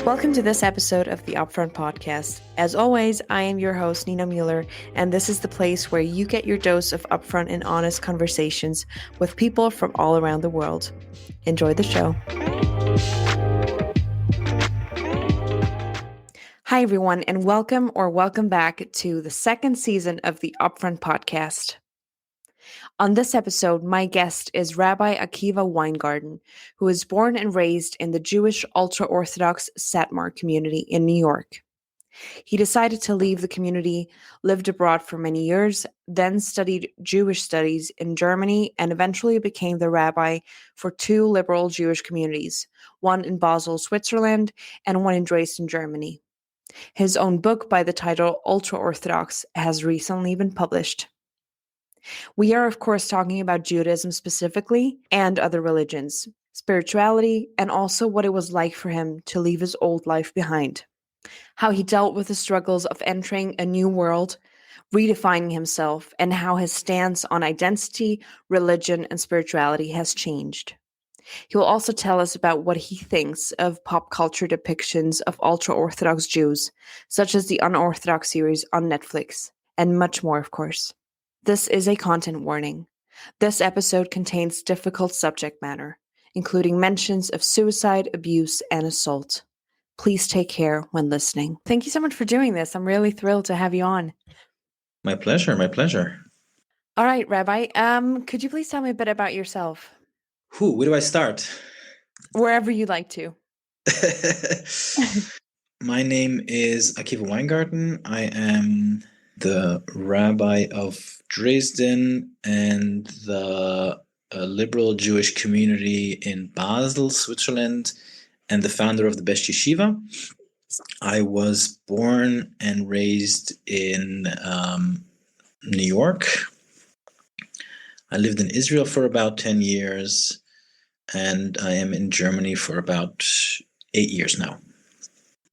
Welcome to this episode of the Upfront Podcast. As always, I am your host, Nina Mueller, and this is the place where you get your dose of upfront and honest conversations with people from all around the world. Enjoy the show. Hi, everyone, and welcome back to the second season of the Upfront Podcast. On this episode, my guest is Rabbi Akiva Weingarten, who was born and raised in the Jewish Ultraorthodox Satmar community in New York. He decided to leave the community, lived abroad for many years, then studied Jewish studies in Germany, and eventually became the rabbi for two liberal Jewish communities, one in Basel, Switzerland, and one in Dresden, Germany. His own book by the title Ultraorthodox has recently been published. We are, of course, talking about Judaism specifically and other religions, spirituality, and also what it was like for him to leave his old life behind. How he dealt with the struggles of entering a new world, redefining himself, and how his stance on identity, religion, and spirituality has changed. He will also tell us about what he thinks of pop culture depictions of ultra-Orthodox Jews, such as the Unorthodox series on Netflix, and much more, of course. This is a content warning. This episode contains difficult subject matter, including mentions of suicide, abuse, and assault. Please take care when listening. Thank you so much for doing this. I'm really thrilled to have you on. My pleasure, my pleasure. All right, Rabbi, could you please tell me a bit about yourself? Where do I start? Wherever you'd like to. My name is Akiva Weingarten. I am the rabbi of Dresden and the liberal Jewish community in Basel, Switzerland, and the founder of the Best Yeshiva. I was born and raised in New York. I lived in Israel for about 10 years, and I am in Germany for about 8 years now.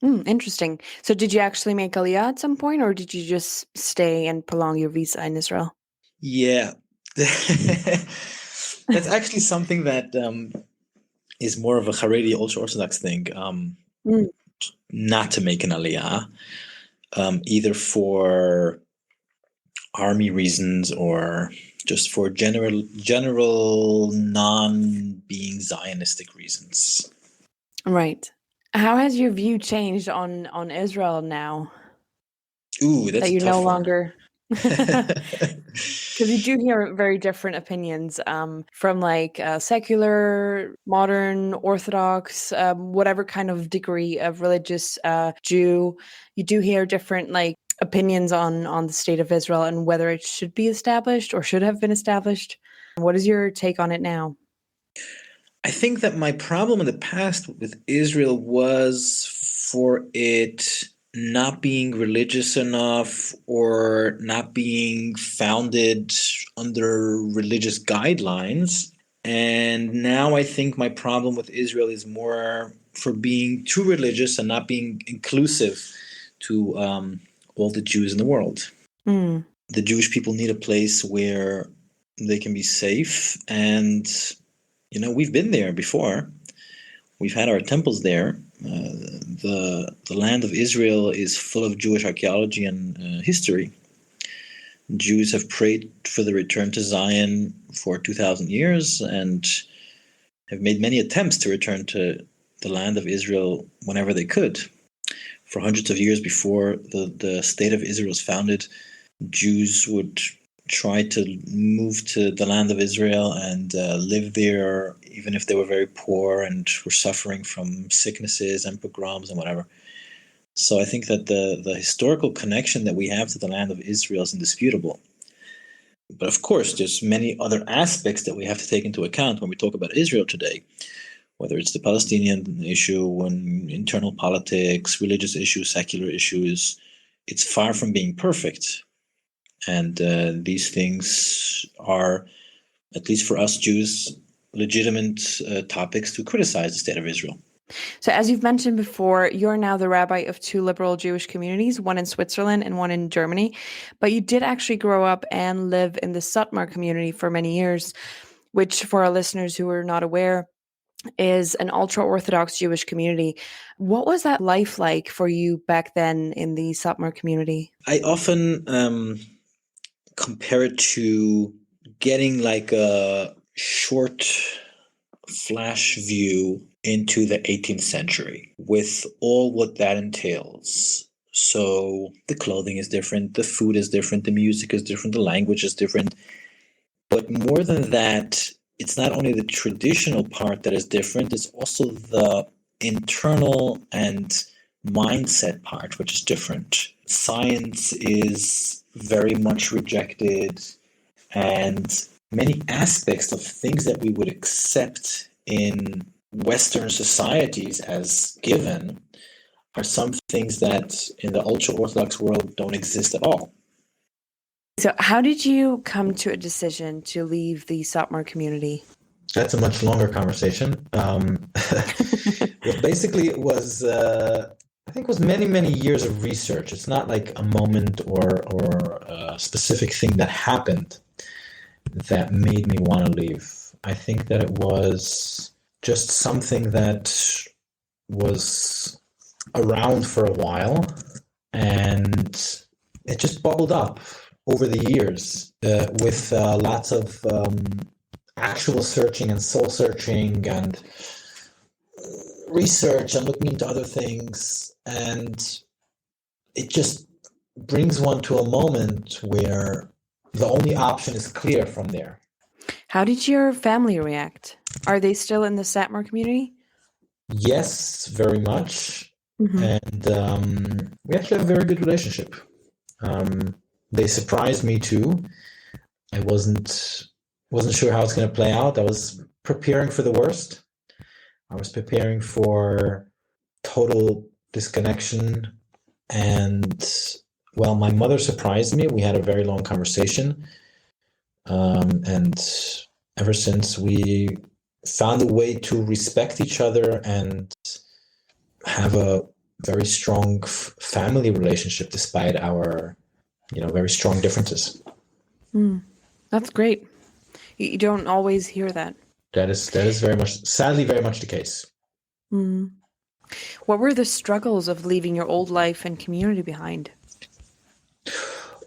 Interesting. So did you actually make Aliyah at some point, or did you just stay and prolong your visa in Israel? Yeah. That's actually something that is more of a Haredi ultra-Orthodox thing, not to make an Aliyah, either for army reasons or just for general non-being Zionistic reasons. Right. How has your view changed on Israel now? Ooh, that's that you're a tough no one. longer because you do hear very different opinions from like secular, modern, Orthodox, whatever kind of degree of religious Jew. You do hear different like opinions on the state of Israel and whether it should be established or should have been established. What is your take on it now? I think that my problem in the past with Israel was for it not being religious enough or not being founded under religious guidelines. And now I think my problem with Israel is more for being too religious and not being inclusive to all the Jews in the world. The Jewish people need a place where they can be safe, and we've been there before. We've had our temples there. The land of Israel is full of Jewish archaeology and history. Jews have prayed for the return to Zion for 2,000 years and have made many attempts to return to the land of Israel whenever they could. For hundreds of years before the state of Israel was founded, Jews would try to move to the land of Israel and live there, even if they were very poor and were suffering from sicknesses and pogroms and whatever. So I think that the historical connection that we have to the land of Israel is indisputable. But of course, there's many other aspects that we have to take into account when we talk about Israel today, whether it's the Palestinian issue, internal politics, religious issues, secular issues. It's far from being perfect. And these things are, at least for us Jews, legitimate topics to criticize the state of Israel. So as you've mentioned before, you're now the rabbi of two liberal Jewish communities, one in Switzerland and one in Germany. But you did actually grow up and live in the Satmar community for many years, which for our listeners who are not aware, is an ultra-Orthodox Jewish community. What was that life like for you back then in the Satmar community? I often compare it to getting like a short flash view into the 18th century with all what that entails. So the clothing is different, the food is different, the music is different, the language is different. But more than that, it's not only the traditional part that is different, it's also the internal and mindset part, which is different. Science is very much rejected, and many aspects of things that we would accept in Western societies as given are some things that in the ultra-Orthodox world don't exist at all. So how did you come to a decision to leave the Satmar community? That's a much longer conversation. Basically, it was I think it was many, many years of research. It's not like a moment or a specific thing that happened that made me want to leave. I think that it was just something that was around for a while, and it just bubbled up over the years with lots of actual searching and soul searching and research and looking into other things. And it just brings one to a moment where the only option is clear from there. How did your family react? Are they still in the Satmar community? Yes, very much. Mm-hmm. And we actually have a very good relationship. They surprised me too. I wasn't sure how it's going to play out. I was preparing for the worst. I was preparing for total disconnection. And well, my mother surprised me. We had a very long conversation. And ever since, we found a way to respect each other and have a very strong family relationship despite our, very strong differences. That's great. You don't always hear that. That is very much, sadly, very much the case. What were the struggles of leaving your old life and community behind?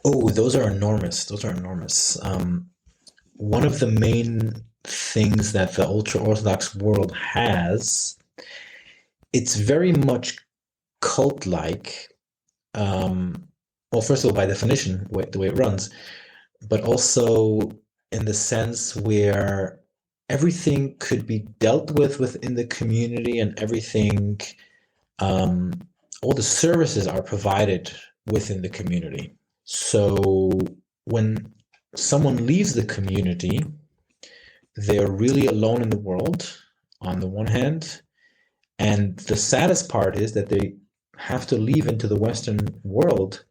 Oh, those are enormous. One of the main things that the ultra-Orthodox world has, it's very much cult-like. Well, first of all, by definition, the way it runs, but also in the sense where everything could be dealt with within the community, and everything, all the services are provided within the community. So when someone leaves the community, they're really alone in the world, on the one hand. And the saddest part is that they have to leave into the Western world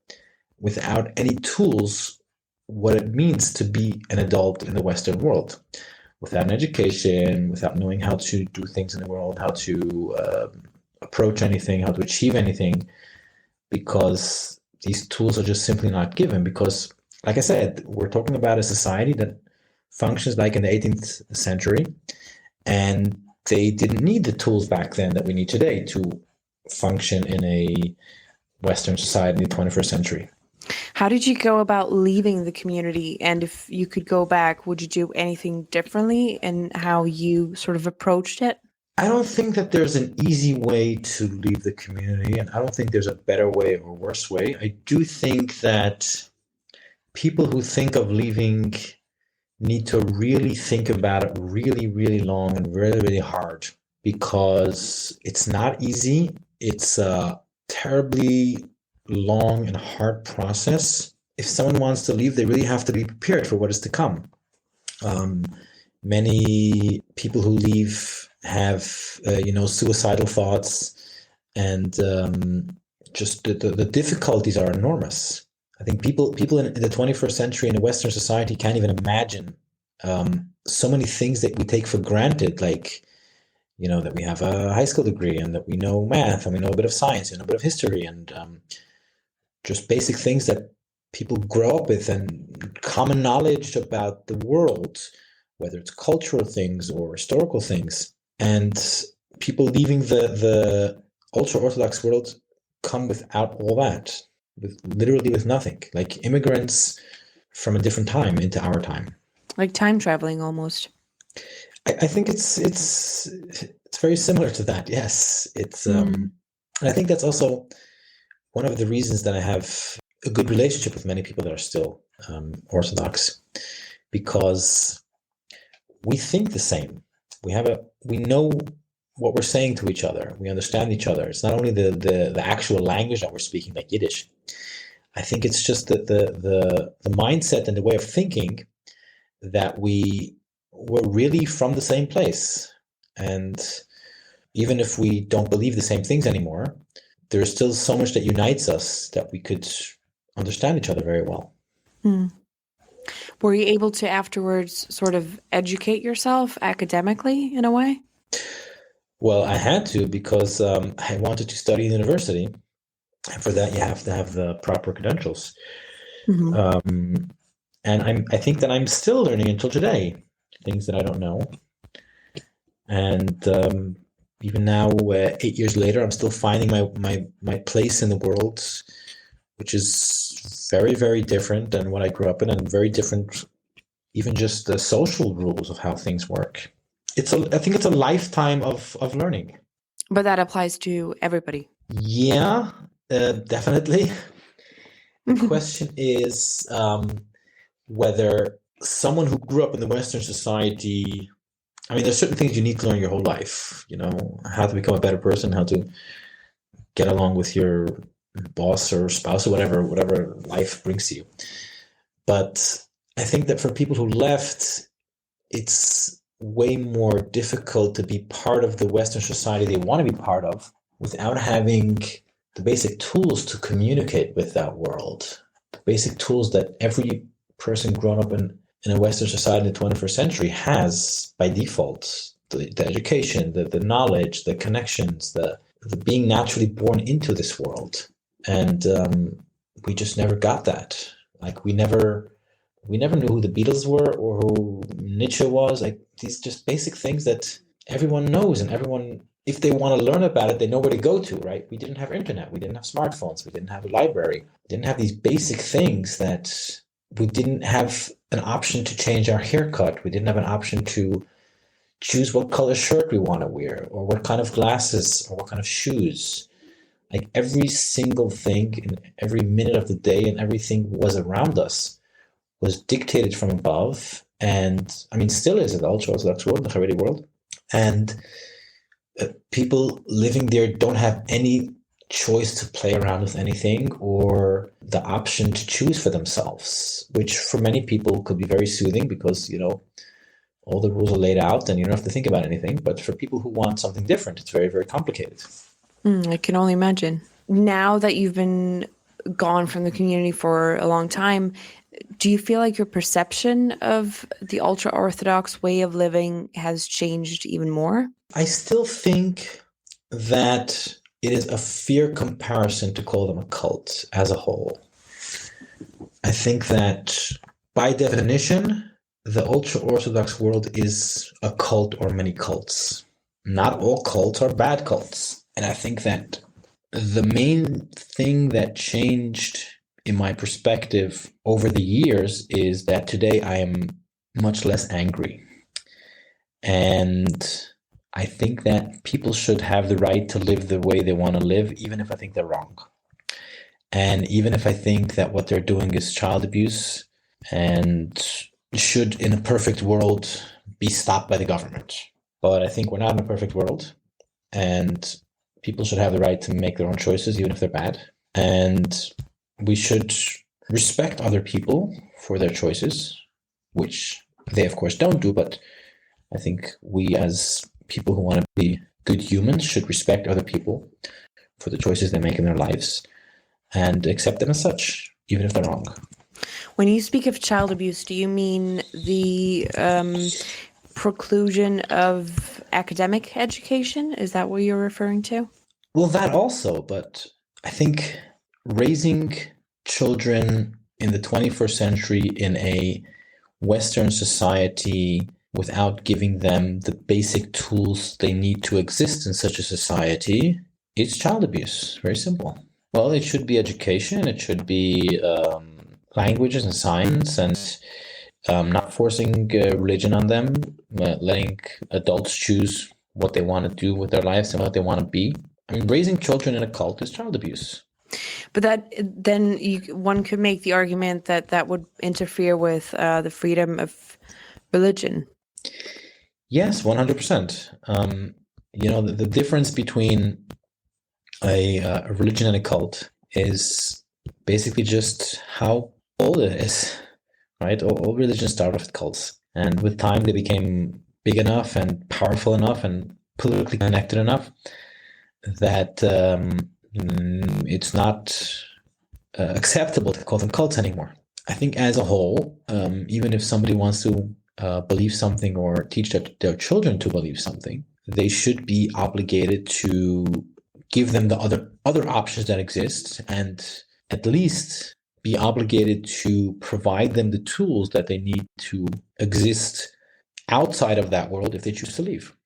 without any tools, what it means to be an adult in the Western world, without an education, without knowing how to do things in the world, how to approach anything, how to achieve anything, because these tools are just simply not given. Because, like I said, we're talking about a society that functions like in the 18th century, and they didn't need the tools back then that we need today to function in a Western society in the 21st century. How did you go about leaving the community? And if you could go back, would you do anything differently in how you sort of approached it? I don't think that there's an easy way to leave the community, and I don't think there's a better way or worse way. I do think that people who think of leaving need to really think about it really, really long and really, really hard, because it's not easy. It's a terribly long and hard process. If someone wants to leave, they really have to be prepared for what is to come. Many people who leave have, suicidal thoughts, and just the difficulties are enormous. I think people in the 21st century in a Western society can't even imagine so many things that we take for granted, like, that we have a high school degree, and that we know math, and we know a bit of science, and a bit of history, and just basic things that people grow up with, and common knowledge about the world, whether it's cultural things or historical things. And people leaving the ultra-Orthodox world come without all that, literally with nothing, like immigrants from a different time into our time. Like time traveling almost. I think it's very similar to that. Yes, and I think that's also one of the reasons that I have a good relationship with many people that are still Orthodox, because we think the same. We know what we're saying to each other. We understand each other. It's not only the actual language that we're speaking, like Yiddish. I think it's just that the mindset and the way of thinking that we're really from the same place. And even if we don't believe the same things anymore, there's still so much that unites us that we could understand each other very well. Were you able to afterwards sort of educate yourself academically in a way? Well, I had to, because I wanted to study in university. And for that, you have to have the proper credentials. And I think that I'm still learning until today, things that I don't know. And even now, 8 years later, I'm still finding my place in the world, which is very, very different than what I grew up in, and very different, even just the social rules of how things work. I think it's a lifetime of learning. But that applies to everybody. Yeah, definitely. The question is whether someone who grew up in the Western society, I mean, there's certain things you need to learn your whole life, how to become a better person, how to get along with your boss or spouse or whatever life brings to you. But I think that for people who left, it's way more difficult to be part of the Western society they want to be part of without having the basic tools to communicate with that world. The basic tools that every person grown up in a Western society in the 21st century has by default. The education, the knowledge, the connections, the being naturally born into this world. And we just never got that. Like we never knew who the Beatles were or who Nietzsche was. Like these just basic things that everyone knows, and everyone, if they want to learn about it, they know where to go to, right? We didn't have internet. We didn't have smartphones. We didn't have a library. We didn't have these basic things that we didn't have an option to change our haircut. We didn't have an option to choose what color shirt we want to wear, or what kind of glasses, or what kind of shoes. Like every single thing in every minute of the day and everything was around us was dictated from above. And I mean, still is in the Ultra-Orthodox world, the Haredi world. And people living there don't have any choice to play around with anything, or the option to choose for themselves, which for many people could be very soothing, because, all the rules are laid out and you don't have to think about anything. But for people who want something different, it's very, very complicated. I can only imagine. Now that you've been gone from the community for a long time, do you feel like your perception of the ultra-Orthodox way of living has changed even more? I still think that it is a fair comparison to call them a cult as a whole. I think that by definition, the ultra-Orthodox world is a cult or many cults. Not all cults are bad cults. And I think that the main thing that changed in my perspective over the years is that today I am much less angry. And I think that people should have the right to live the way they want to live, even if I think they're wrong. And even if I think that what they're doing is child abuse and should, in a perfect world, be stopped by the government. But I think we're not in a perfect world, and people should have the right to make their own choices, even if they're bad. And we should respect other people for their choices, which they, of course, don't do. But I think we, as people who want to be good humans, should respect other people for the choices they make in their lives and accept them as such, even if they're wrong. When you speak of child abuse, do you mean the preclusion of academic education? Is that what you're referring to? Well, that also, but I think raising children in the 21st century in a Western society without giving them the basic tools they need to exist in such a society, it's child abuse. Very simple. Well, it should be education, it should be languages and science, and not forcing religion on them, letting adults choose what they want to do with their lives and what they want to be. I mean, raising children in a cult is child abuse. But one could make the argument that that would interfere with the freedom of religion. Yes, 100%. The difference between a religion and a cult is basically just how old it is, right? All religions start with cults, and with time they became big enough and powerful enough and politically connected enough that it's not acceptable to call them cults anymore. I think as a whole, even if somebody wants to believe something or teach their children to believe something, they should be obligated to give them the other options that exist, and at least be obligated to provide them the tools that they need to exist outside of that world if they choose to leave.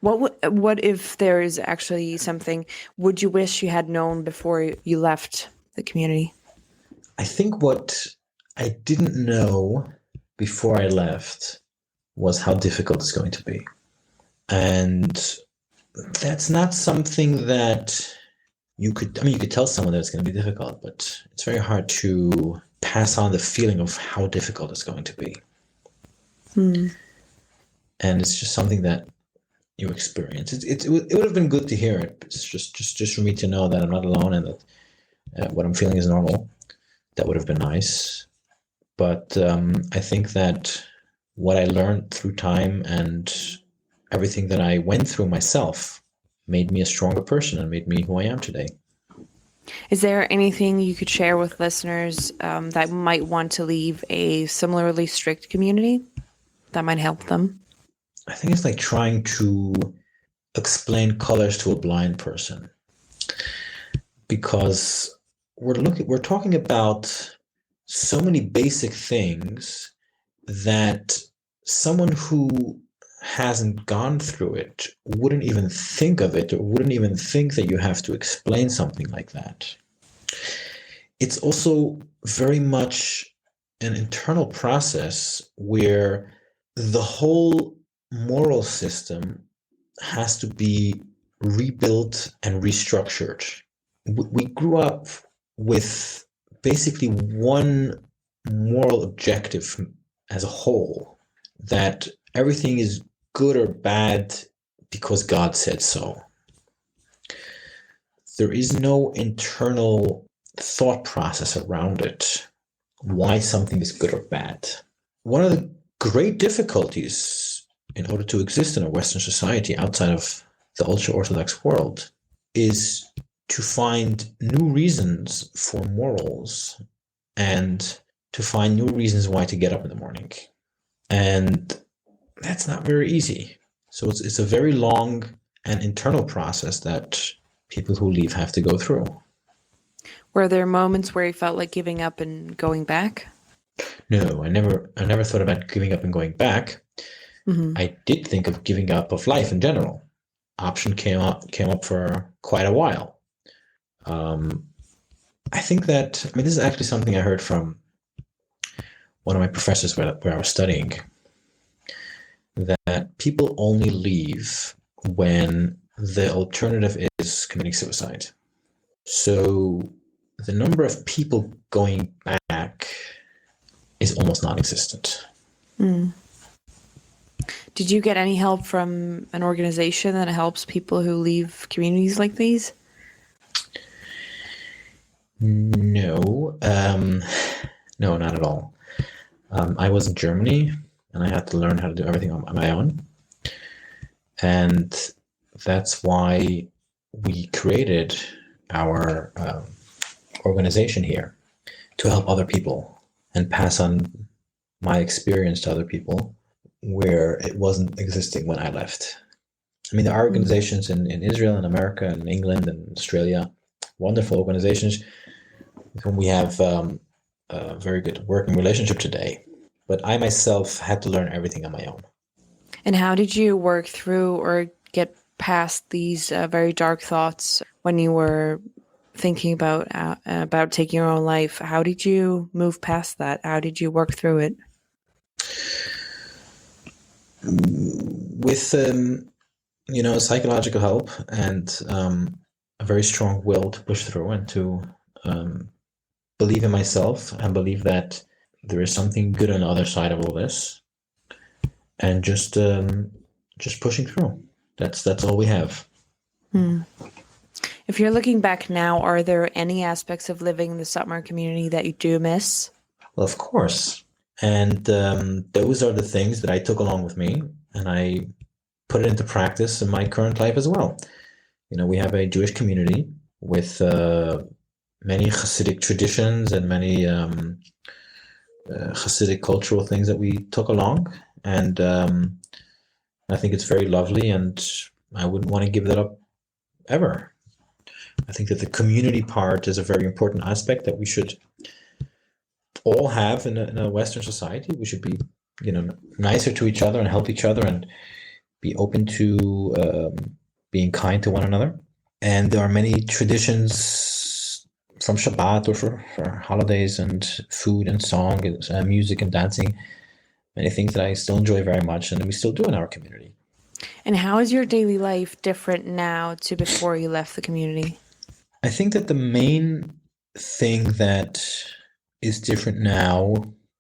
What if there is actually something would you wish you had known before you left the community? I think what I didn't know before I left was how difficult it's going to be. And that's not something that you could tell someone that it's going to be difficult, but it's very hard to pass on the feeling of how difficult it's going to be. And it's just something that you experience. It would have been good to hear it. It's just for me to know that I'm not alone and that what I'm feeling is normal. That would have been nice. But I think that what I learned through time and everything that I went through myself made me a stronger person and made me who I am today. Is there anything you could share with listeners that might want to leave a similarly strict community that might help them? I think it's like trying to explain colors to a blind person, because we're talking about so many basic things that someone who hasn't gone through it wouldn't even think of it, or wouldn't even think that you have to explain something like that. It's also very much an internal process where the whole moral system has to be rebuilt and restructured. We grew up with basically one moral objective as a whole, that everything is good or bad because God said so. There is no internal thought process around it, why something is good or bad. One of the great difficulties in order to exist in a Western society outside of the ultra-Orthodox world is to find new reasons for morals and to find new reasons why to get up in the morning. And that's not very easy. So it's a very long and internal process that people who leave have to go through. Were there moments where you felt like giving up and going back? No, I never thought about giving up and going back. Mm-hmm. I did think of giving up of life in general. Option came up for quite a while. I think that, this is actually something I heard from one of my professors where I was studying, that people only leave when the alternative is committing suicide. So the number of people going back is almost non-existent. Did you get any help from an organization that helps people who leave communities like these? No, no, not at all. I was in Germany and I had to learn how to do everything on my own. And that's why we created our organization here, to help other people and pass on my experience to other people where it wasn't existing when I left. There are organizations in Israel and America and England and Australia, wonderful organizations with whom we have a very good working relationship today. But I myself had to learn everything on my own. And how did you work through or get past these very dark thoughts when you were thinking about taking your own life? How did you move past that? How did you work through it? With psychological help and a very strong will to push through and to um, believe in myself and believe that there is something good on the other side of all this, and just pushing through. That's all we have. Hmm. If you're looking back now, are there any aspects of living in the Satmar community that you do miss? Well, of course. And those are the things that I took along with me, and I put it into practice in my current life as well. We have a Jewish community with many Hasidic traditions and many Hasidic cultural things that we took along. And I think it's very lovely, and I wouldn't want to give that up ever. I think that the community part is a very important aspect that we should all have in a Western society. We should be, nicer to each other and help each other and be open to being kind to one another. And there are many traditions from Shabbat or for holidays and food and song and music and dancing, many things that I still enjoy very much and we still do in our community. And how is your daily life different now to before you left the community? I think that the main thing that is different now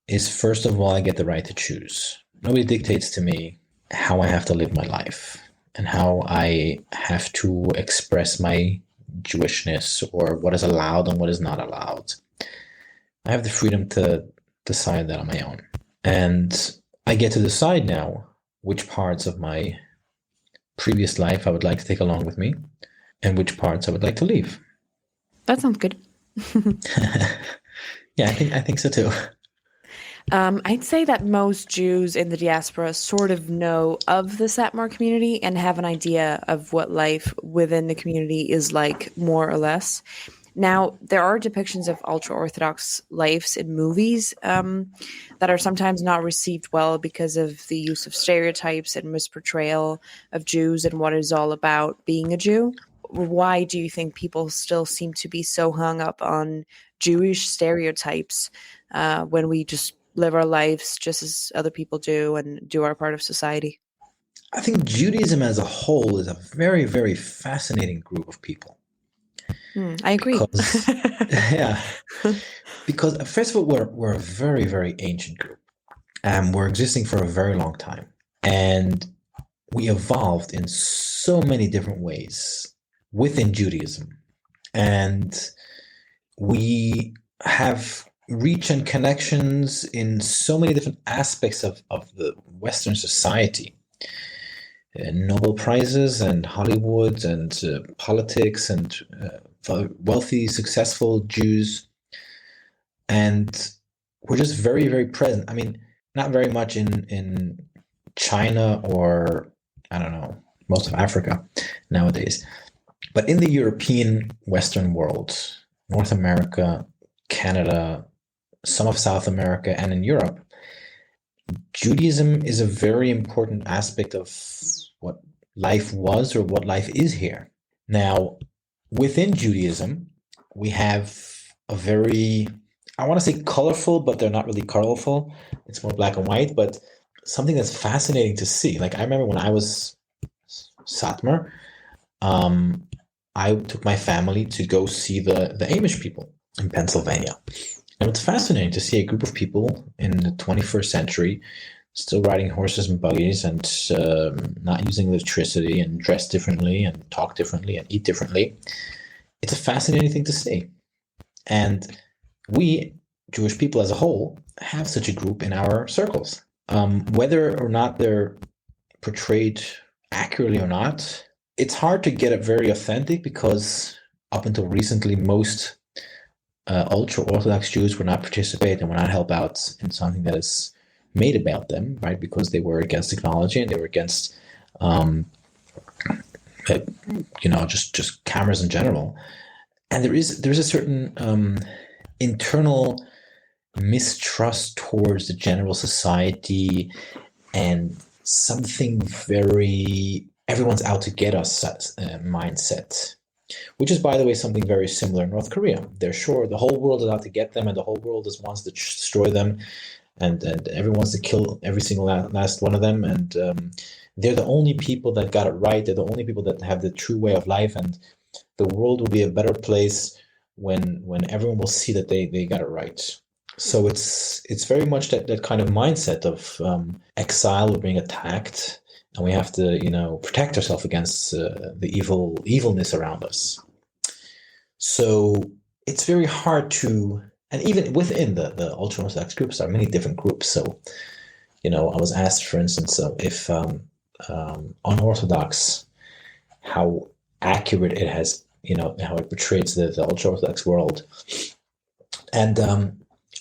is, first of all, I get the right to choose. Nobody dictates to me how I have to live my life and how I have to express my Jewishness or what is allowed and what is not allowed. I have the freedom to decide that on my own. And I get to decide now which parts of my previous life I would like to take along with me and which parts I would like to leave. That sounds good. Yeah, I think so too. I'd say that most Jews in the diaspora sort of know of the Satmar community and have an idea of what life within the community is like, more or less. Now, there are depictions of ultra-Orthodox lives in movies that are sometimes not received well because of the use of stereotypes and misportrayal of Jews and what it's all about being a Jew. Why do you think people still seem to be so hung up on Jewish stereotypes when we just live our lives just as other people do and do our part of society? I think Judaism as a whole is a very, very fascinating group of people. I agree. Because, yeah, because first of all, we're a very, very ancient group. We're existing for a very long time. And we evolved in so many different ways within Judaism. And we have reach and connections in so many different aspects of the Western society. Nobel Prizes and Hollywood and politics and wealthy, successful Jews. And we're just very, very present. I mean, not very much in China or, I don't know, most of Africa nowadays. But in the European Western world, North America, Canada, some of South America, and in Europe, Judaism is a very important aspect of what life was or what life is here. Now, within Judaism, we have a very, I want to say colorful, but they're not really colorful. It's more black and white, but something that's fascinating to see. Like I remember when I was Satmar, I took my family to go see the Amish people in Pennsylvania. And it's fascinating to see a group of people in the 21st century still riding horses and buggies and not using electricity and dress differently and talk differently and eat differently. It's a fascinating thing to see. And we, Jewish people as a whole, have such a group in our circles. Whether or not they're portrayed accurately or not, it's hard to get it very authentic because up until recently, most ultra-Orthodox Jews would not participate and would not help out in something that is made about them, right? Because they were against technology and they were against, just cameras in general. And there's a certain internal mistrust towards the general society and something very everyone's out to get us mindset, which is, by the way, something very similar in North Korea. They're sure the whole world is out to get them, and the whole world is wants to destroy them, and everyone wants to kill every single last one of them. And they're the only people that got it right. They're the only people that have the true way of life, and the world will be a better place when everyone will see that they got it right. So it's very much that kind of mindset of exile, of being attacked, and we have to protect ourselves against the evilness around us. So it's very hard to, and even within the ultra-Orthodox groups, there are many different groups. So I was asked, for instance, if Unorthodox, how accurate it has, how it portrays the ultra-Orthodox world. And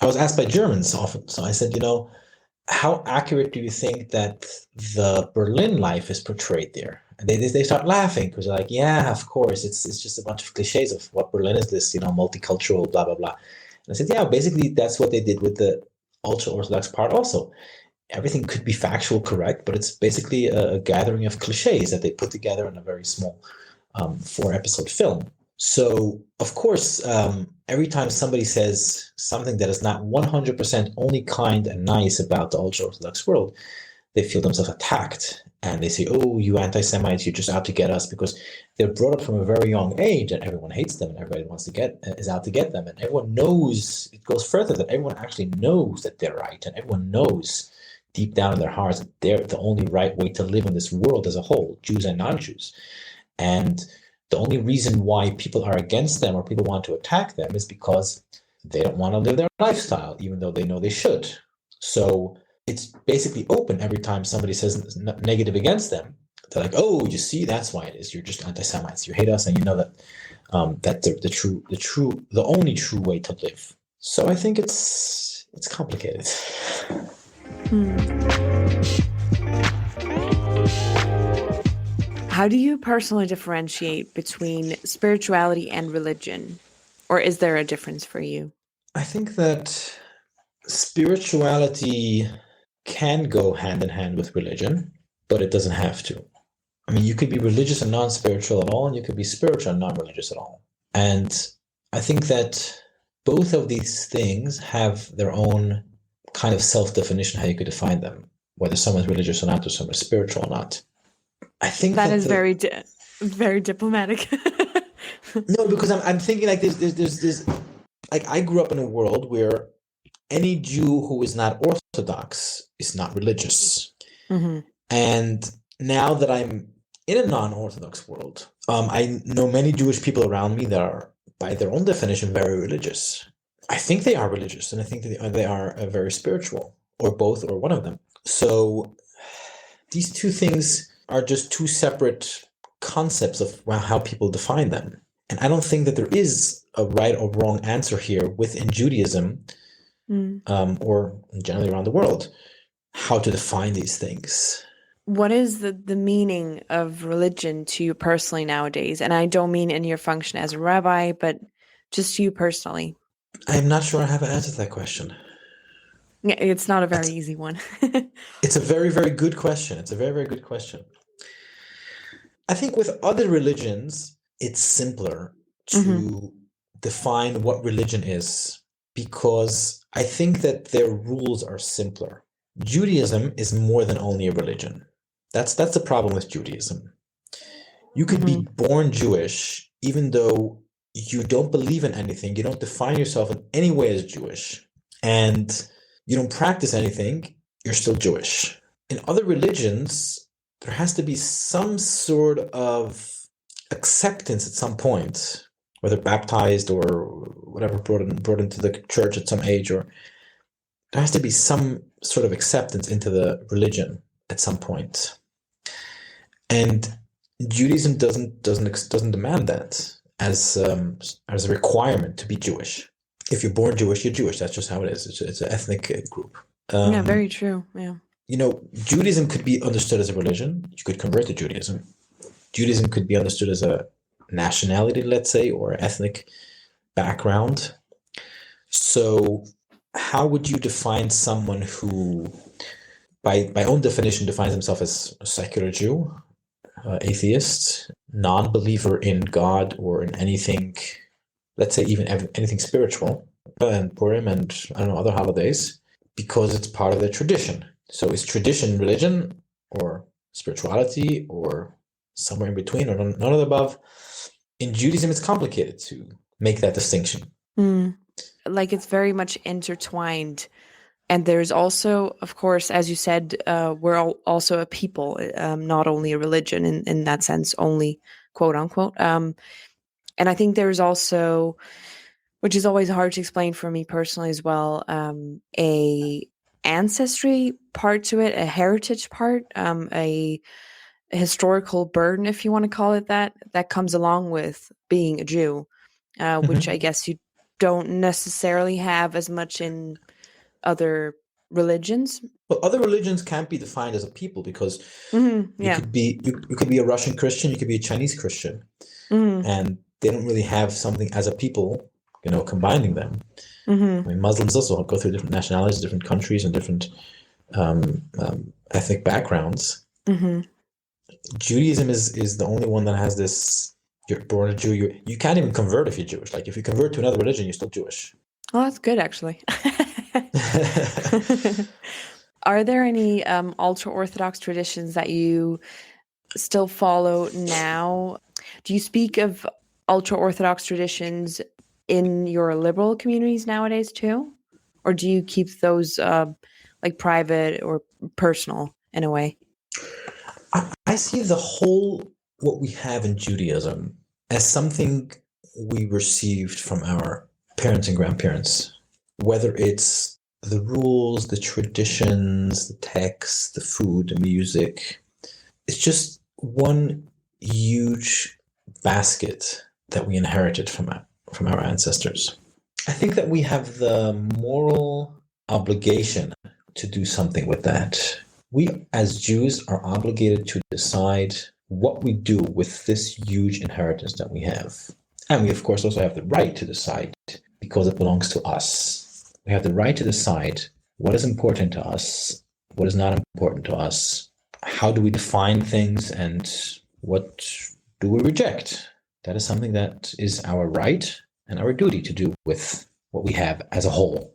I was asked by Germans often. So I said, how accurate do you think that the Berlin life is portrayed there? And they start laughing because they're like, yeah, of course, it's just a bunch of cliches of what Berlin is, this, multicultural, blah, blah, blah. And I said, yeah, basically that's what they did with the ultra-Orthodox part also. Everything could be factual correct, but it's basically a gathering of cliches that they put together in a very small 4-episode film. So, of course, every time somebody says something that is not 100% only kind and nice about the ultra-Orthodox world, they feel themselves attacked. And they say, oh, you anti-Semites, you're just out to get us, because they're brought up from a very young age and everyone hates them and everybody is out to get them. And everyone knows, it goes further, that everyone actually knows that they're right. And everyone knows deep down in their hearts that they're the only right way to live in this world as a whole, Jews and non-Jews. And the only reason why people are against them or people want to attack them is because they don't want to live their lifestyle, even though they know they should. So it's basically open every time somebody says negative against them. They're like, oh, you see, that's why it is. You're just anti-Semites. You hate us, and you know that that's the only true way to live. So I think it's complicated. How do you personally differentiate between spirituality and religion? Or is there a difference for you? I think that spirituality can go hand in hand with religion, but it doesn't have to. I mean, you could be religious and non-spiritual at all, and you could be spiritual and non-religious at all. And I think that both of these things have their own kind of self-definition, how you could define them, whether someone's religious or not, or someone's spiritual or not. I think that is very diplomatic. No, because I'm thinking like there's like, I grew up in a world where any Jew who is not Orthodox is not religious. Mm-hmm. And now that I'm in a non-Orthodox world, I know many Jewish people around me that are, by their own definition, very religious. I think they are religious, and I think that they are very spiritual, or both, or one of them. So these two things are just two separate concepts of how people define them. And I don't think that there is a right or wrong answer here within Judaism, or generally around the world, how to define these things. What is the meaning of religion to you personally nowadays? And I don't mean in your function as a rabbi, but just you personally. I'm not sure I have an answer to that question. Yeah, it's not a very easy one. It's a very, very good question. It's a very, very good question. I think with other religions, it's simpler to define what religion is, because I think that their rules are simpler. Judaism is more than only a religion. That's the problem with Judaism. You could be born Jewish, even though you don't believe in anything, you don't define yourself in any way as Jewish, and you don't practice anything, you're still Jewish. In other religions, there has to be some sort of acceptance at some point, whether baptized or whatever, brought into the church at some age, or there has to be some sort of acceptance into the religion at some point. And Judaism doesn't demand that as a requirement to be Jewish. If you're born Jewish, you're Jewish. That's just how it is. It's an ethnic group. Yeah, very true. Yeah. Judaism could be understood as a religion. You could convert to Judaism. Judaism could be understood as a nationality, let's say, or ethnic background. So how would you define someone who by own definition, defines himself as a secular Jew, atheist, non-believer in God or in anything, let's say even anything spiritual, and Purim and I don't know, other holidays, because it's part of their tradition. So is tradition religion or spirituality or somewhere in between or none of the above? In Judaism, it's complicated to make that distinction. Like it's very much intertwined. And there's also, of course, as you said, we're also a people, not only a religion in that sense, only quote unquote. And I think there's also, which is always hard to explain for me personally as well, a ancestry part to it, a heritage part, a historical burden, if you want to call it that, that comes along with being a Jew, which I guess you don't necessarily have as much in other religions. Well, other religions can't be defined as a people because you Yeah. could be you could be a Russian Christian, you could be a Chinese Christian, and they don't really have something as a people, combining them. I mean, Muslims also go through different nationalities, different countries, and different ethnic backgrounds. Judaism is the only one that has this. You're born a Jew. You can't even convert if you're Jewish. Like if you convert to another religion, you're still Jewish. Oh, that's good, actually. Are there any ultra-Orthodox traditions that you still follow now? Do you speak of ultra-Orthodox traditions in your liberal communities nowadays too? Or do you keep those like private or personal in a way? I see the whole, what we have in Judaism, as something we received from our parents and grandparents, whether it's the rules, the traditions, the texts, the food, the music. It's just one huge basket that we inherited from our ancestors. I think that we have the moral obligation to do something with that. We, as Jews, are obligated to decide what we do with this huge inheritance that we have. And we, of course, also have the right to decide because it belongs to us. We have the right to decide what is important to us, what is not important to us, how do we define things, and what do we reject. That is something that is our right and our duty to do with what we have as a whole.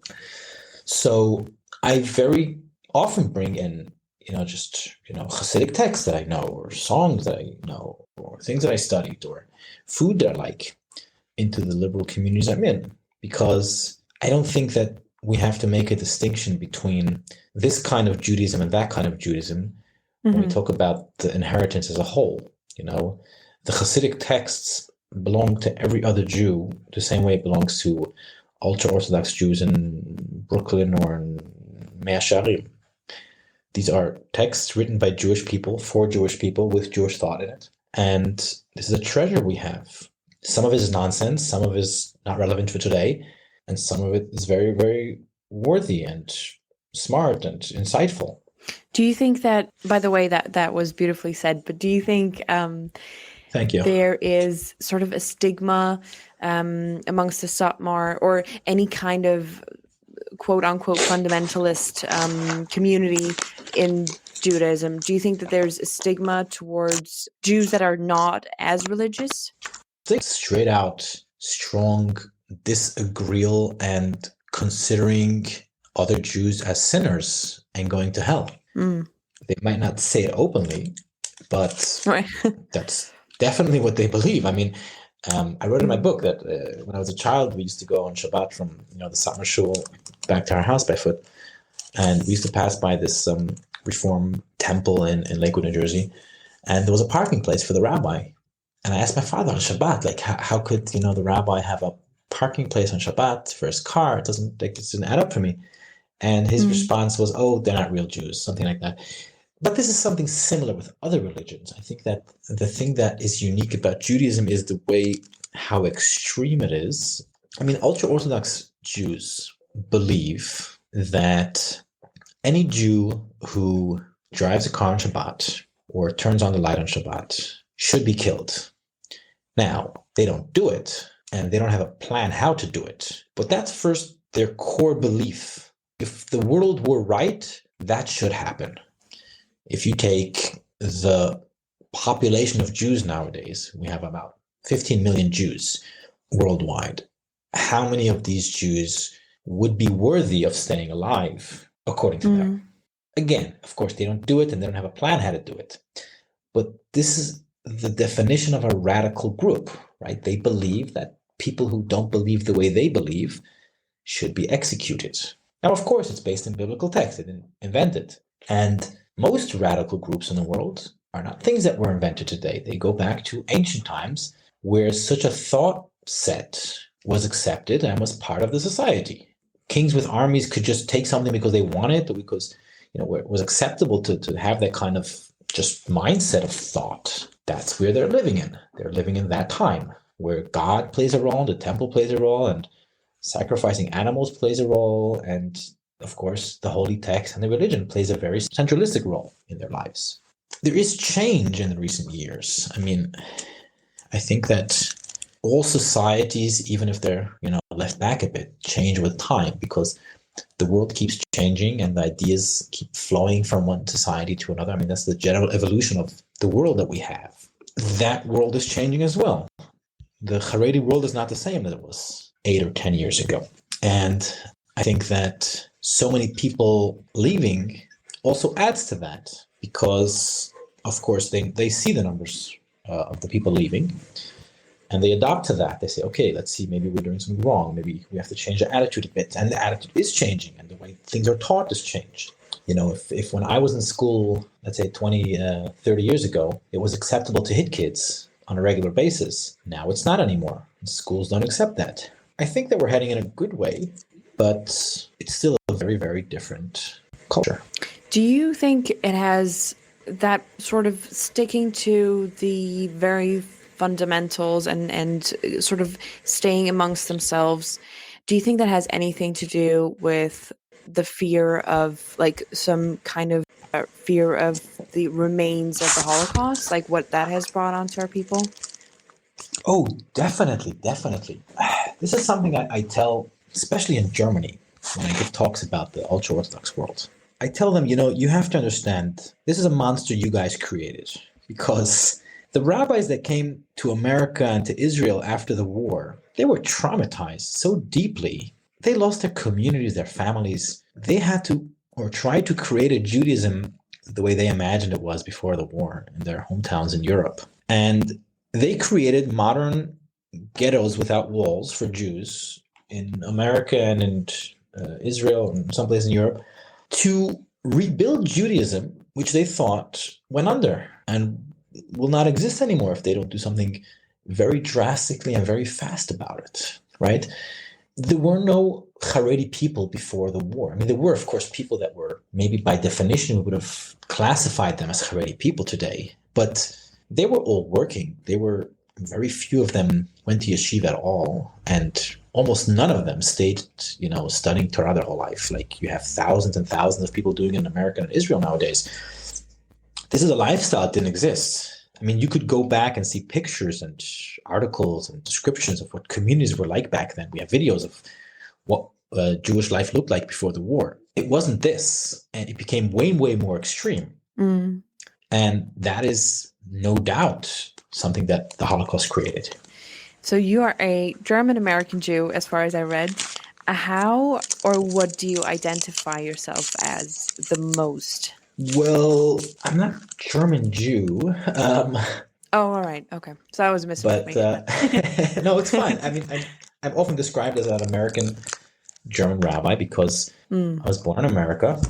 So I very often bring in Hasidic texts that I know, or songs that I know, or things that I studied, or food that I like into the liberal communities I'm in, because I don't think that we have to make a distinction between this kind of Judaism and that kind of Judaism when we talk about the inheritance as a whole. The Hasidic texts belong to every other Jew the same way it belongs to ultra-Orthodox Jews in Brooklyn or in Mea Shearim. These are texts written by Jewish people, for Jewish people, with Jewish thought in it. And this is a treasure we have. Some of it is nonsense, some of it is not relevant for today, and some of it is very, very worthy and smart and insightful. Do you think that, by the way, that was beautifully said, but do you think Thank you. there is sort of a stigma amongst the Satmar or any kind of quote-unquote fundamentalist community in Judaism? Do you think that there's a stigma towards Jews that are not as religious? Straight out, strong disagreeal and considering other Jews as sinners and going to hell. They might not say it openly, but that's definitely what they believe. I mean, I wrote in my book that when I was a child, we used to go on Shabbat from the Satmar shul back to our house by foot, and we used to pass by this Reform temple in Lakewood, New Jersey, and there was a parking place for the rabbi. And I asked my father on Shabbat, like, how could the rabbi have a parking place on Shabbat for his car? It didn't add up for me. And his response was, "Oh, they're not real Jews," something like that. But this is something similar with other religions. I think that the thing that is unique about Judaism is the way how extreme it is. I mean, ultra-Orthodox Jews believe that any Jew who drives a car on Shabbat or turns on the light on Shabbat should be killed. Now, they don't do it, and they don't have a plan how to do it. But that's first their core belief. If the world were right, that should happen. If you take the population of Jews nowadays, we have about 15 million Jews worldwide. How many of these Jews would be worthy of staying alive, according to them? Again, of course, they don't do it and they don't have a plan how to do it. But this is the definition of a radical group, right? They believe that people who don't believe the way they believe should be executed. Now, of course, it's based in biblical text. They didn't invent it. And most radical groups in the world are not things that were invented today. They go back to ancient times where such a thought set was accepted and was part of the society. Kings with armies could just take something because they wanted, or because it was acceptable to have that kind of just mindset of thought. That's where they're living in. They're living in that time where God plays a role, the temple plays a role, and sacrificing animals plays a role, and of course the holy text and the religion plays a very centralistic role in their lives. There is change in the recent years. I mean, I think that all societies, even if they're left back a bit, change with time, because the world keeps changing and the ideas keep flowing from one society to another. I mean, that's the general evolution of the world that we have. That world is changing as well. The Haredi world is not the same as it was 8 or 10 years ago. And I think that so many people leaving also adds to that, because, of course, they see the numbers of the people leaving, and they adopt to that. They say, okay, let's see, maybe we're doing something wrong. Maybe we have to change the attitude a bit. And the attitude is changing, and the way things are taught is changed. If when I was in school, let's say 20, 30 years ago, it was acceptable to hit kids on a regular basis. Now it's not anymore. Schools don't accept that. I think that we're heading in a good way, but it's still a very, very different culture. Do you think it has that sort of sticking to the very fundamentals and sort of staying amongst themselves? Do you think that has anything to do with the fear of, like, some kind of fear of the remains of the Holocaust, like what that has brought onto our people? Oh, definitely. This is something I tell, especially in Germany, when I give talks about the ultra-Orthodox world. I tell them, you have to understand, this is a monster you guys created, because the rabbis that came to America and to Israel after the war, they were traumatized so deeply. They lost their communities, their families. They had to, or tried to, create a Judaism the way they imagined it was before the war in their hometowns in Europe. And they created modern ghettos without walls for Jews in America and in Israel and someplace in Europe to rebuild Judaism, which they thought went under and will not exist anymore if they don't do something very drastically and very fast about it, right? There were no Haredi people before the war. I mean, there were, of course, people that were, maybe by definition, we would have classified them as Haredi people today, but they were all working. Very few of them went to yeshiva at all, and almost none of them stayed, studying Torah their whole life. Like, you have thousands and thousands of people doing it in America and Israel nowadays. This is a lifestyle that didn't exist. I mean, you could go back and see pictures and articles and descriptions of what communities were like back then. We have videos of what Jewish life looked like before the war. It wasn't this, and it became way, way more extreme. And that is no doubt something that the Holocaust created. So you are a German-American Jew, as far as I read. How or what do you identify yourself as the most? Well, I'm not German Jew. All right. Okay. So that was a misinformation. But no, it's fine. I mean, I'm often described as an American German rabbi because I was born in America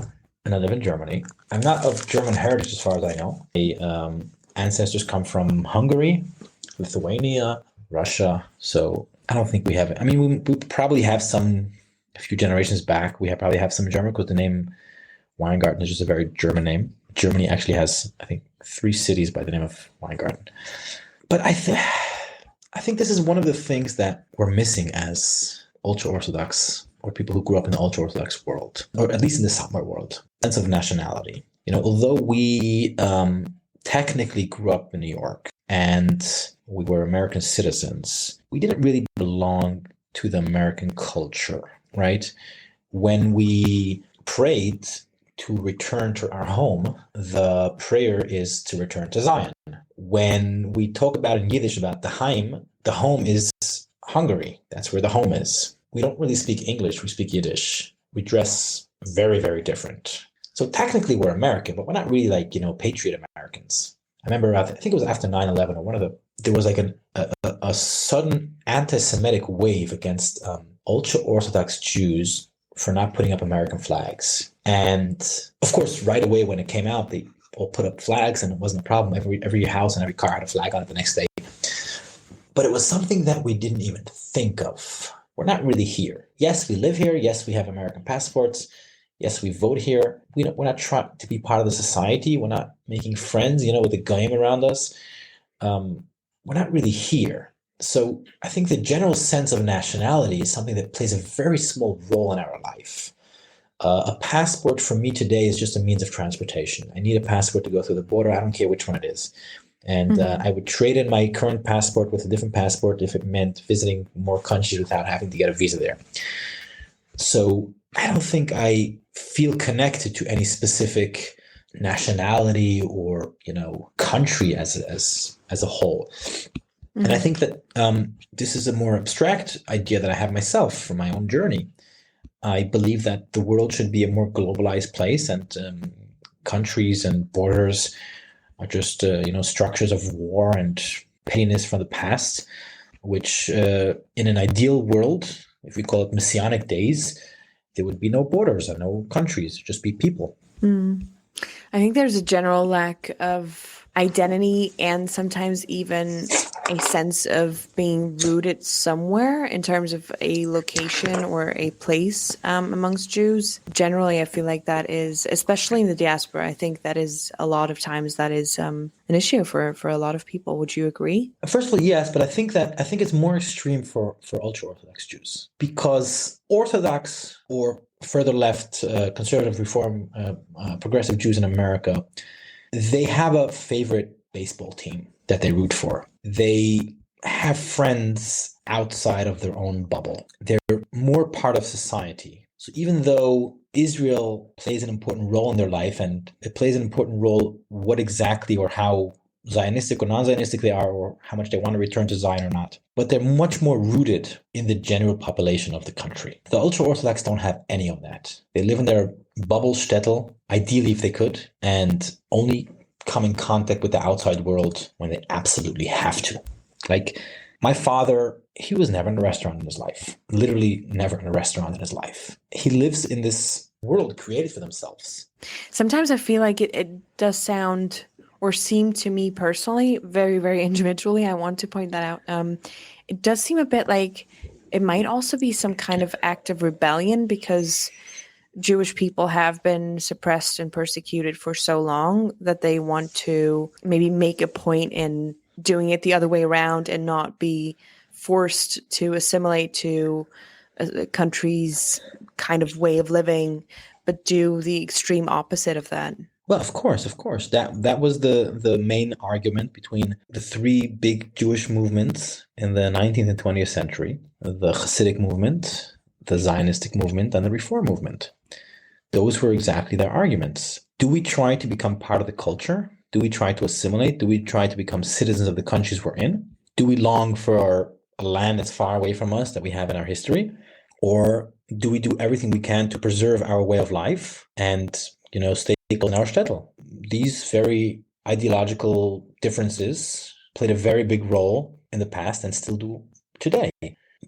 and I live in Germany. I'm not of German heritage as far as I know. My ancestors come from Hungary, Lithuania, Russia. So I don't think we have it. I mean, we probably have a few generations back, we probably have some German, because the name Weingarten is just a very German name. Germany actually has, I think, 3 cities by the name of Weingarten. But I think this is one of the things that we're missing as ultra-Orthodox, or people who grew up in the ultra-Orthodox world, or at least in the Satmar world, sense of nationality. Although we technically grew up in New York and we were American citizens, we didn't really belong to the American culture, right? When we prayed, to return to our home, the prayer is to return to Zion. When we talk about in Yiddish about the home is Hungary. That's where the home is. We don't really speak English, we speak Yiddish. We dress very, very different. So technically we're American, but we're not really like, patriot Americans. I remember, I think it was after 9/11 or there was like a sudden anti-Semitic wave against ultra-Orthodox Jews for not putting up American flags. And of course, right away when it came out, they all put up flags and it wasn't a problem. Every house and every car had a flag on it the next day. But it was something that we didn't even think of. We're not really here. Yes, we live here. Yes, we have American passports. Yes, we vote here. We're not trying to be part of the society. We're not making friends, with the goyim around us. We're not really here. So I think the general sense of nationality is something that plays a very small role in our life. A passport for me today is just a means of transportation. I need a passport to go through the border. I don't care which one it is. And I would trade in my current passport with a different passport if it meant visiting more countries without having to get a visa there. So I don't think I feel connected to any specific nationality or, country as a whole. And I think that this is a more abstract idea that I have myself from my own journey. I believe that the world should be a more globalized place, and countries and borders are just, structures of war and pettiness from the past, which in an ideal world, if we call it messianic days, there would be no borders and no countries, just be people. I think there's a general lack of identity and sometimes even a sense of being rooted somewhere in terms of a location or a place amongst Jews. Generally, I feel like that is, especially in the diaspora, I think that is a lot of times that is an issue for a lot of people. Would you agree? First of all, yes, but I think it's more extreme for ultra-Orthodox Jews, because Orthodox or further left, conservative, reform, progressive Jews in America, they have a favorite baseball team that they root for. They have friends outside of their own bubble. They're more part of society. So even though Israel plays an important role in their life, and it plays an important role what exactly or how Zionistic or non-Zionistic they are, or how much they want to return to Zion or not, but they're much more rooted in the general population of the country. The ultra-Orthodox don't have any of that. They live in their bubble shtetl, ideally if they could, and only come in contact with the outside world when they absolutely have to. Like my father, he was never in a restaurant in his life, literally never in a restaurant in his life. He lives in this world created for themselves. Sometimes I feel like it does sound or seem to me personally, very, very individually, I want to point that out. It does seem a bit like it might also be some kind of act of rebellion, because Jewish people have been suppressed and persecuted for so long that they want to maybe make a point in doing it the other way around and not be forced to assimilate to a country's kind of way of living, but do the extreme opposite of that. Well, of course. That was the main argument between the three big Jewish movements in the 19th and 20th century: the Hasidic movement, the Zionistic movement, and the Reform movement. Those were exactly their arguments. Do we try to become part of the culture? Do we try to assimilate? Do we try to become citizens of the countries we're in? Do we long for a land that's far away from us that we have in our history? Or do we do everything we can to preserve our way of life and, stay in our shtetl? These very ideological differences played a very big role in the past and still do today.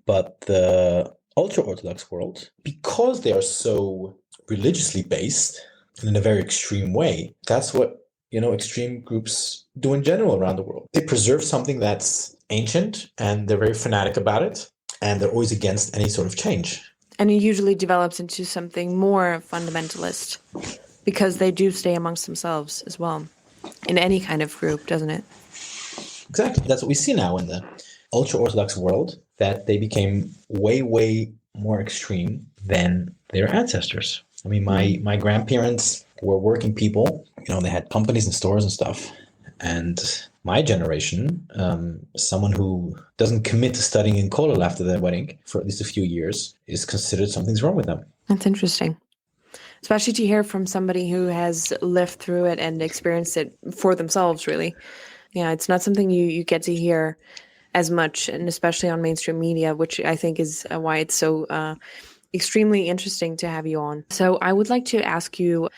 But the ultra-Orthodox world, because they are so religiously based and in a very extreme way, that's what extreme groups do in general around the world. They preserve something that's ancient and they're very fanatic about it, and they're always against any sort of change. And it usually develops into something more fundamentalist, because they do stay amongst themselves as well in any kind of group, doesn't it? Exactly. That's what we see now in the ultra-Orthodox world, that they became way, way more extreme than their ancestors. I mean, my grandparents were working people. They had companies and stores and stuff. And my generation, someone who doesn't commit to studying in Kollel after their wedding for at least a few years, is considered something's wrong with them. That's interesting. especially to hear from somebody who has lived through it and experienced it for themselves, really. Yeah, it's not something you get to hear as much, and especially on mainstream media, which I think is why it's so extremely interesting to have you on. So I would like to ask you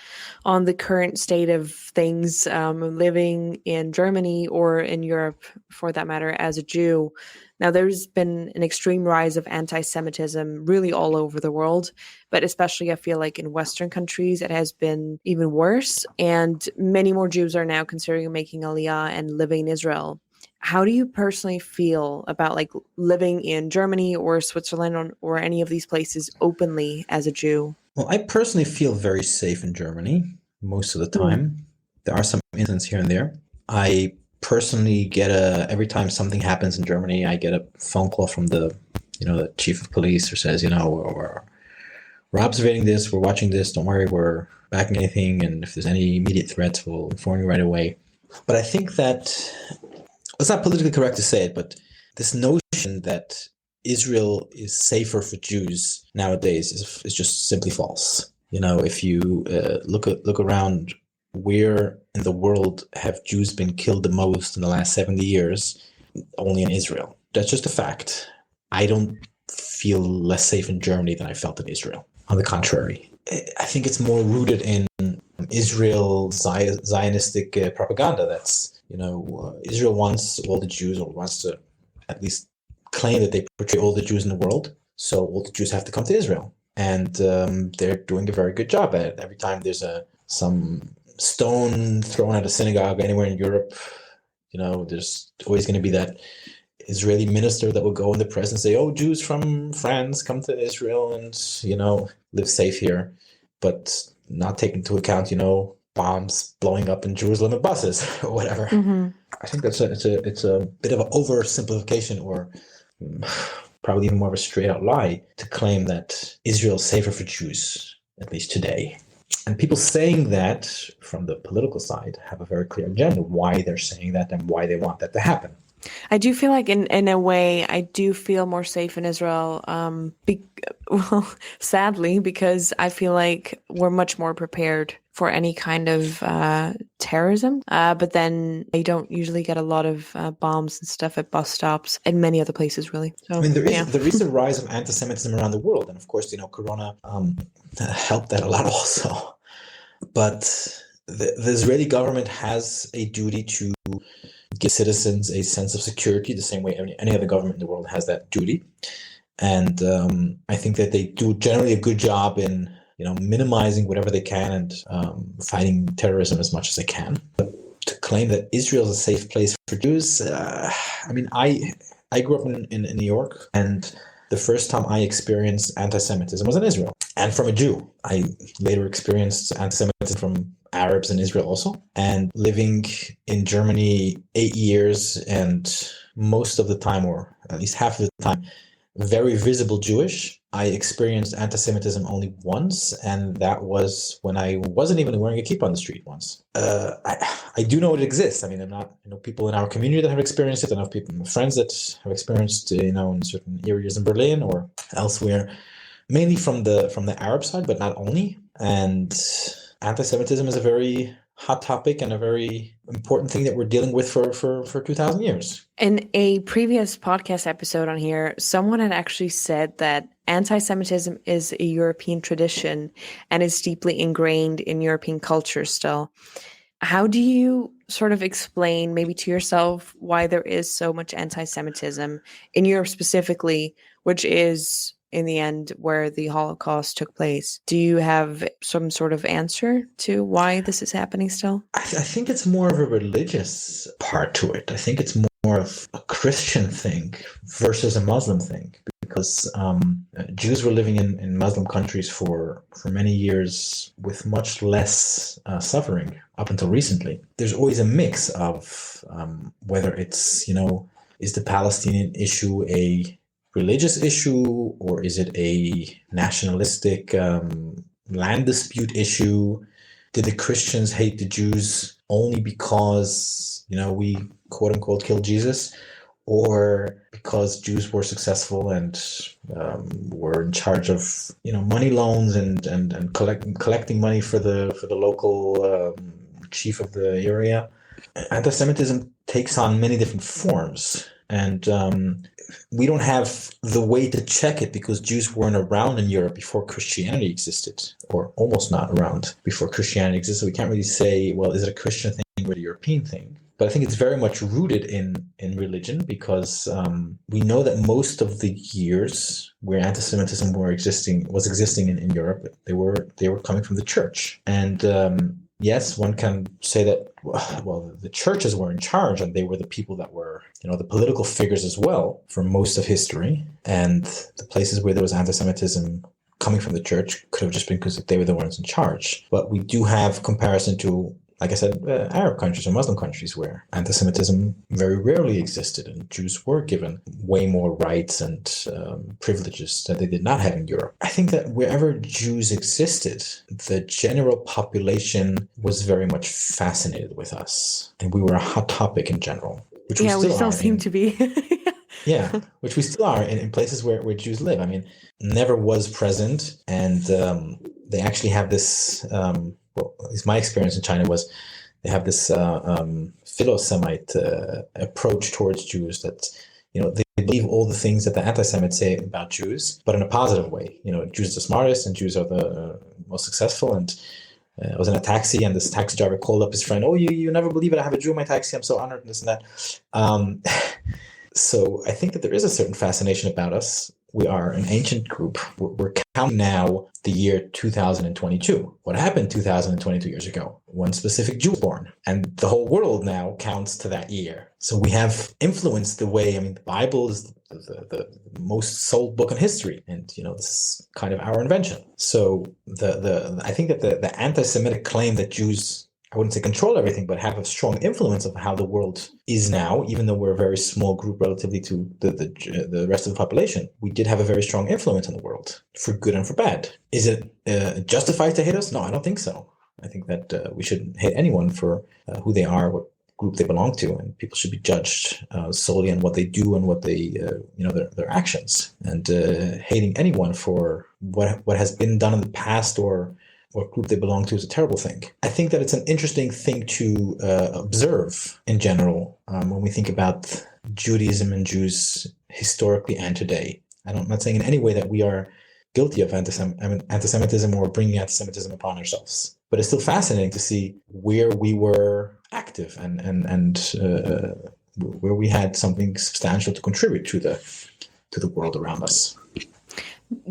on the current state of things, living in Germany or in Europe, for that matter, as a Jew. Now, there's been an extreme rise of anti-Semitism really all over the world, but especially I feel like in Western countries, it has been even worse. And many more Jews are now considering making Aliyah and living in Israel. How do you personally feel about like living in Germany or Switzerland or any of these places openly as a Jew? Well, I personally feel very safe in Germany most of the Hmm. time. There are some incidents here and there. I personally get every time something happens in Germany, I get a phone call from the chief of police who says, we're observing this, we're watching this, don't worry, we're backing anything, and if there's any immediate threats, we'll inform you right away. But I think that it's not politically correct to say it, but this notion that Israel is safer for Jews nowadays is just simply false. If you look around, where in the world have Jews been killed the most in the last 70 years? Only in Israel. That's just a fact. I don't feel less safe in Germany than I felt in Israel. On the contrary, I think it's more rooted in Israel Zionistic propaganda. That's Israel wants all the Jews, or wants to at least claim that they portray all the Jews in the world. So all the Jews have to come to Israel, and they're doing a very good job at it. Every time there's some stone thrown at a synagogue anywhere in Europe, there's always going to be that Israeli minister that will go in the press and say, "Oh, Jews from France come to Israel and live safe here," but not take into account bombs blowing up in Jerusalem and buses or whatever. Mm-hmm. I think it's a bit of an oversimplification, or probably even more of a straight out lie, to claim that Israel is safer for Jews, at least today. And people saying that from the political side have a very clear agenda why they're saying that and why they want that to happen. I do feel like in a way, I do feel more safe in Israel. Sadly, because I feel like we're much more prepared for any kind of terrorism. But then they don't usually get a lot of bombs and stuff at bus stops and many other places, really. So, I mean, there is a rise of anti-Semitism around the world, and of course, Corona helped that a lot also. But the Israeli government has a duty to give citizens a sense of security the same way any other government in the world has that duty. And I think that they do generally a good job in minimizing whatever they can and fighting terrorism as much as they can. But to claim that Israel is a safe place for Jews, I grew up in New York, and the first time I experienced anti-Semitism was in Israel, and from a Jew. I later experienced anti-Semitism from Arabs in Israel also, and living in Germany 8 years, and most of the time, or at least half of the time, very visible Jewish. I experienced anti-Semitism only once, and that was when I wasn't even wearing a kippah on the street once. I do know it exists. I know people in our community that have experienced it. I know friends that have experienced, in certain areas in Berlin or elsewhere, mainly from the Arab side, but not only. And anti-Semitism is a very hot topic and a very important thing that we're dealing with for 2,000 years. In a previous podcast episode on here, someone had actually said that anti-Semitism is a European tradition and is deeply ingrained in European culture still. How do you sort of explain, maybe to yourself, why there is so much anti-Semitism in Europe specifically, which is in the end where the Holocaust took place? Do you have some sort of answer to why this is happening still? I think it's more of a religious part to it. I think it's more of a Christian thing versus a Muslim thing, because Jews were living in Muslim countries for many years with much less suffering up until recently. There's always a mix of whether it's, is the Palestinian issue a religious issue, or is it a nationalistic land dispute issue? Did the Christians hate the Jews only because, we quote unquote killed Jesus, or because Jews were successful and were in charge of money loans and collecting money for the local chief of the area. Anti-Semitism takes on many different forms, and we don't have the way to check it because Jews weren't around in Europe before Christianity existed, or almost not around before Christianity existed. So we can't really say, well, is it a Christian thing or a European thing? But I think it's very much rooted in religion, because we know that most of the years where anti-Semitism was existing in Europe, they were coming from the church. And yes, one can say that, well, the churches were in charge, and they were the people that were, the political figures as well for most of history. And the places where there was anti-Semitism coming from the church could have just been because they were the ones in charge. But we do have comparison to, like I said, Arab countries or Muslim countries where anti-Semitism very rarely existed, and Jews were given way more rights and privileges that they did not have in Europe. I think that wherever Jews existed, the general population was very much fascinated with us, and we were a hot topic in general. Which we still seem to be. Yeah, which we still are in places where Jews live. I mean, never was present, and they actually have this... well, at least my experience in China was they have this philo-Semite approach towards Jews that, they believe all the things that the anti-Semites say about Jews, but in a positive way. Jews are the smartest and Jews are the most successful. And I was in a taxi, and this taxi driver called up his friend. Oh, you never believe it. I have a Jew in my taxi. I'm so honored, and this and that. So I think that there is a certain fascination about us. We are an ancient group. We're counting now the year 2022. What happened 2022 years ago? One specific Jew was born, and the whole world now counts to that year. So we have influenced the way, the Bible is the most sold book in history, and this is kind of our invention. So I think that the anti-Semitic claim that Jews, I wouldn't say control everything, but have a strong influence of how the world is now, even though we're a very small group relatively to the rest of the population. We did have a very strong influence on the world, for good and for bad. Is it justified to hate us? No, I don't think so. I think that we shouldn't hate anyone for who they are, what group they belong to, and people should be judged solely on what they do and what they, their actions. And hating anyone for what has been done in the past or what group they belong to is a terrible thing. I think that it's an interesting thing to observe in general when we think about Judaism and Jews historically and today. I'm not saying in any way that we are guilty of anti-Semitism or bringing anti-Semitism upon ourselves, but it's still fascinating to see where we were active and where we had something substantial to contribute to the world around us.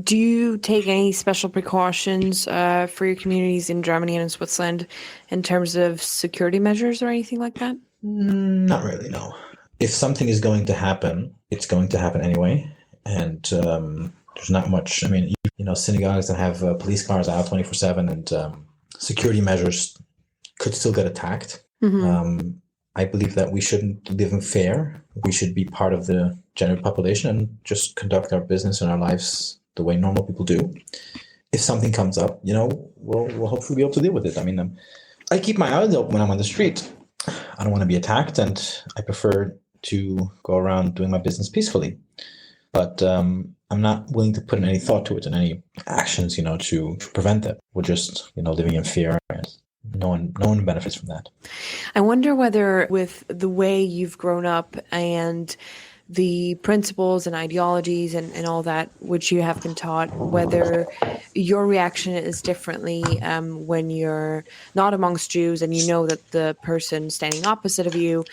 Do you take any special precautions for your communities in Germany and in Switzerland in terms of security measures or anything like that? Not really, no. If something is going to happen, it's going to happen anyway. And there's not much, synagogues that have police cars out 24/7 and security measures could still get attacked. Mm-hmm. I believe that we shouldn't live in fear. We should be part of the general population and just conduct our business and our lives the way normal people do. If something comes up, we'll hopefully be able to deal with it. I keep my eyes open when I'm on the street. I don't want to be attacked, and I prefer to go around doing my business peacefully. But I'm not willing to put in any thought to it and any actions, to prevent that. We're just, living in fear, and no one benefits from that. I wonder whether with the way you've grown up and the principles and ideologies and all that which you have been taught, whether your reaction is differently when you're not amongst Jews and that the person standing opposite of you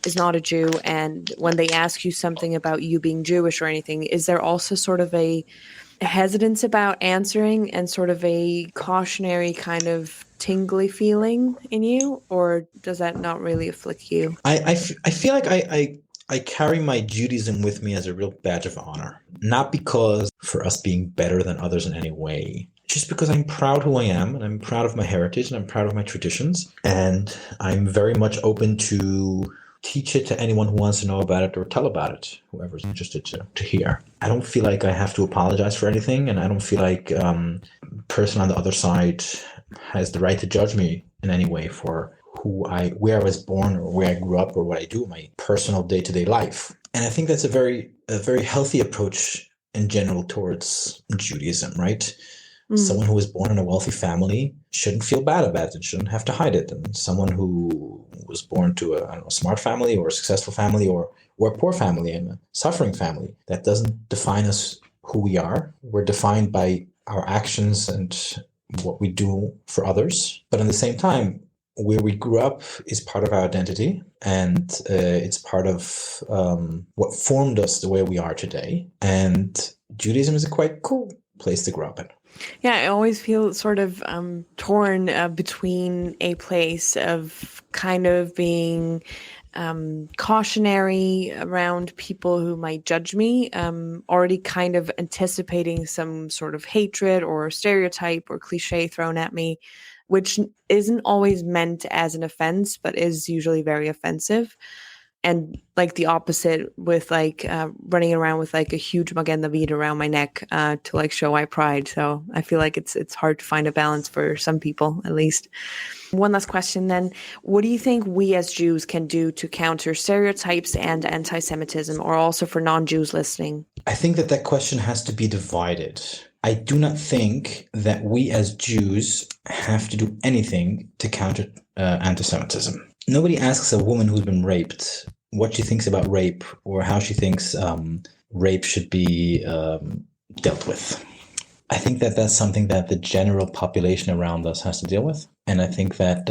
is not a Jew, and when they ask you something about you being Jewish or anything, is there also sort of a hesitance about answering and sort of a cautionary kind of tingly feeling in you, or does that not really afflict you? I feel like I carry my Judaism with me as a real badge of honor, not because for us being better than others in any way, just because I'm proud who I am, and I'm proud of my heritage, and I'm proud of my traditions, and I'm very much open to teach it to anyone who wants to know about it or tell about it, whoever's interested to hear. I don't feel like I have to apologize for anything, and I don't feel like the person on the other side has the right to judge me in any way for who where I was born or where I grew up or what I do in my personal day-to-day life. And I think that's a very healthy approach in general towards Judaism, right? Someone who was born in a wealthy family shouldn't feel bad about it and shouldn't have to hide it. And someone who was born to a smart family or a successful family or a poor family and a suffering family, that doesn't define us who we are. We're defined by our actions and what we do for others. But at the same time, where we grew up is part of our identity, and it's part of what formed us the way we are today. And Judaism is a quite cool place to grow up in. Yeah, I always feel sort of torn between a place of kind of being cautionary around people who might judge me, already kind of anticipating some sort of hatred or stereotype or cliche thrown at me, which isn't always meant as an offense, but is usually very offensive. And like the opposite with like running around with like a huge Magen David around my neck to like show my pride. So I feel like it's hard to find a balance for some people, at least. One last question then. What do you think we as Jews can do to counter stereotypes and anti-Semitism, or also for non-Jews listening? I think that question has to be divided. I do not think that we as Jews have to do anything to counter anti-Semitism. Nobody asks a woman who's been raped what she thinks about rape or how she thinks rape should be dealt with. I think that that's something that the general population around us has to deal with. And I think that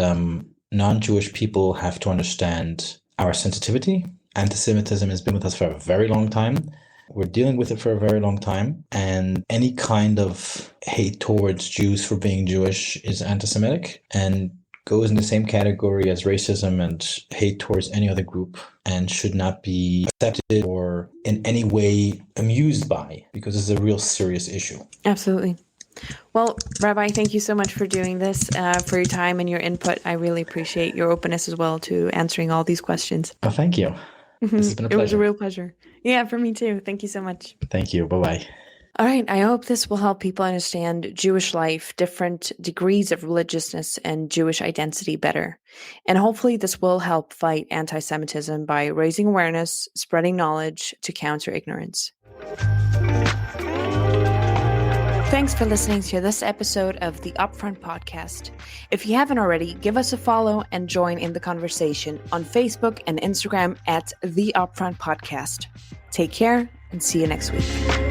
non-Jewish people have to understand our sensitivity. Anti-Semitism has been with us for a very long time. We're dealing with it for a very long time. And any kind of hate towards Jews for being Jewish is anti-Semitic and goes in the same category as racism and hate towards any other group and should not be accepted or in any way amused by, because it's a real serious issue. Absolutely. Well, Rabbi, thank you so much for doing this, for your time and your input. I really appreciate your openness as well to answering all these questions. Well, thank you. This has been a pleasure. It was a real pleasure. Yeah, for me too. Thank you so much. Thank you. Bye-bye. All right. I hope this will help people understand Jewish life, different degrees of religiousness, and Jewish identity better. And hopefully this will help fight anti-Semitism by raising awareness, spreading knowledge to counter ignorance. Thanks for listening to this episode of the Upfront Podcast. If you haven't already, give us a follow and join in the conversation on Facebook and Instagram at the Upfront Podcast. Take care and see you next week.